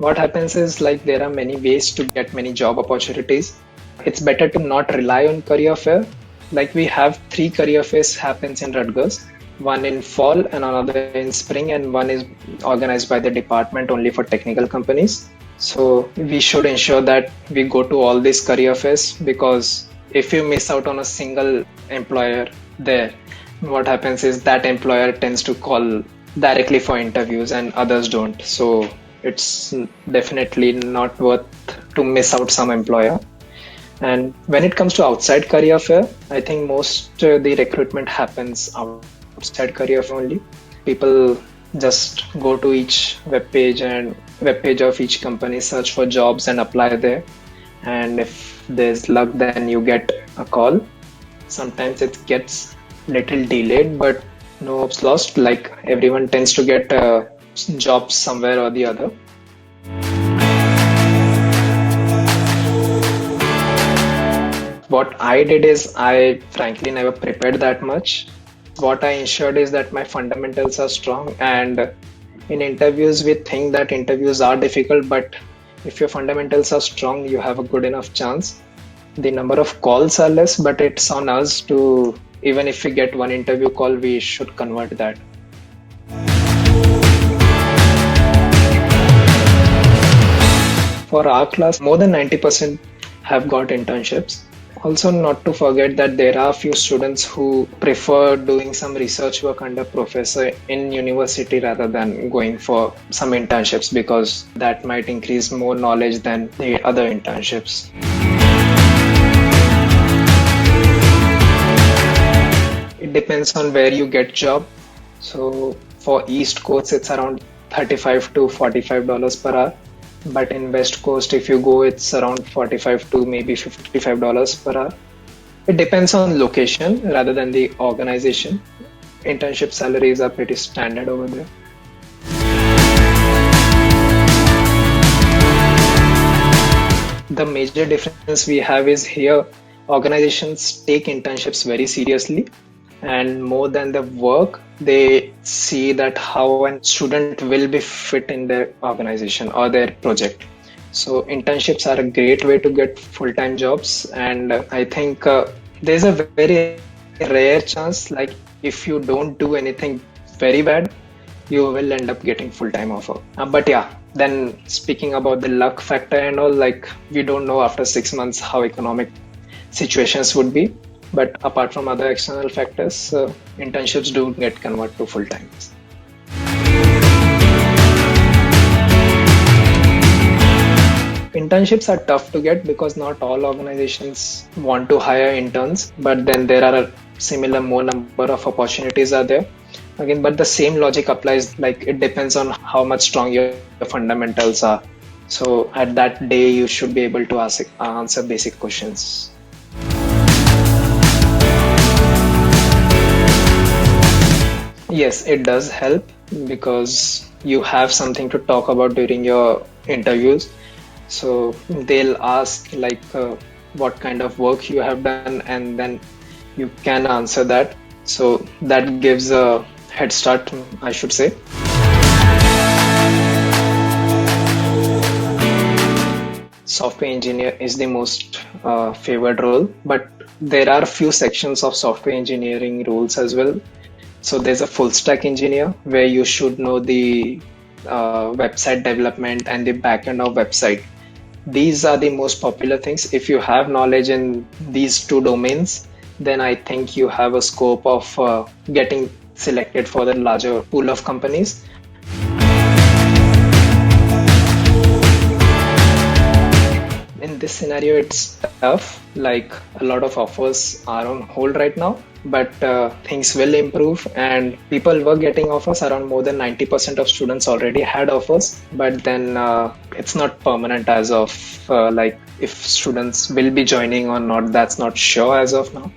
what happens is like there are many ways to get many job opportunities. It's better to not rely on career fair. Like we have three career fairs happens in Rutgers, one in fall and another in spring, and one is organized by the department only for technical companies. So we should ensure that we go to all these career fairs, because if you miss out on a single employer there, what happens is that employer tends to call directly for interviews and others don't. So it's definitely not worth to miss out some employer. And when it comes to outside career fair, I think most the recruitment happens outside career fair only. People just go to each web page of each company, search for jobs and apply there. And if there's luck, then you get a call. Sometimes it gets little delayed, but no hopes lost. Like everyone tends to get jobs somewhere or the other. What I did is I frankly never prepared that much. What I ensured is that my fundamentals are strong, and in interviews we think that interviews are difficult, but if your fundamentals are strong, you have a good enough chance. The number of calls are less, but it's on us to, even if we get one interview call, we should convert that. For our class, more than 90% have got internships. Also, not to forget that there are few students who prefer doing some research work under professor in university rather than going for some internships, because that might increase more knowledge than the other internships. It depends on where you get job. So for East Coast, it's around $35 to $45 per hour. But in West Coast, if you go, it's around $45 to maybe $55 per hour. It depends on location rather than the organization. Internship salaries are pretty standard over there. The major difference we have is here, organizations take internships very seriously, and more than the work, they see that how a student will be fit in their organization or their project. So internships are a great way to get full-time jobs, and I think there's a very rare chance, like if you don't do anything very bad, you will end up getting full-time offer. But yeah, then speaking about the luck factor and all, like we don't know after 6 months how economic situations would be. But apart from other external factors, internships do get converted to full-time. Internships are tough to get because not all organizations want to hire interns, but then there are a similar more number of opportunities are there. Again, but the same logic applies, like it depends on how much strong your fundamentals are. So at that day, you should be able to answer basic questions. Yes, it does help because you have something to talk about during your interviews. So they'll ask like what kind of work you have done, and then you can answer that. So that gives a head start, I should say. Software engineer is the most favored role, but there are a few sections of software engineering roles as well. So there's a full stack engineer where you should know the website development and the backend of website. These are the most popular things. If you have knowledge in these two domains, then I think you have a scope of getting selected for the larger pool of companies. In this scenario, it's tough. Like a lot of offers are on hold right now, but things will improve, and people were getting offers. Around more than 90% of students already had offers, but then it's not permanent as of like if students will be joining or not, that's not sure as of now.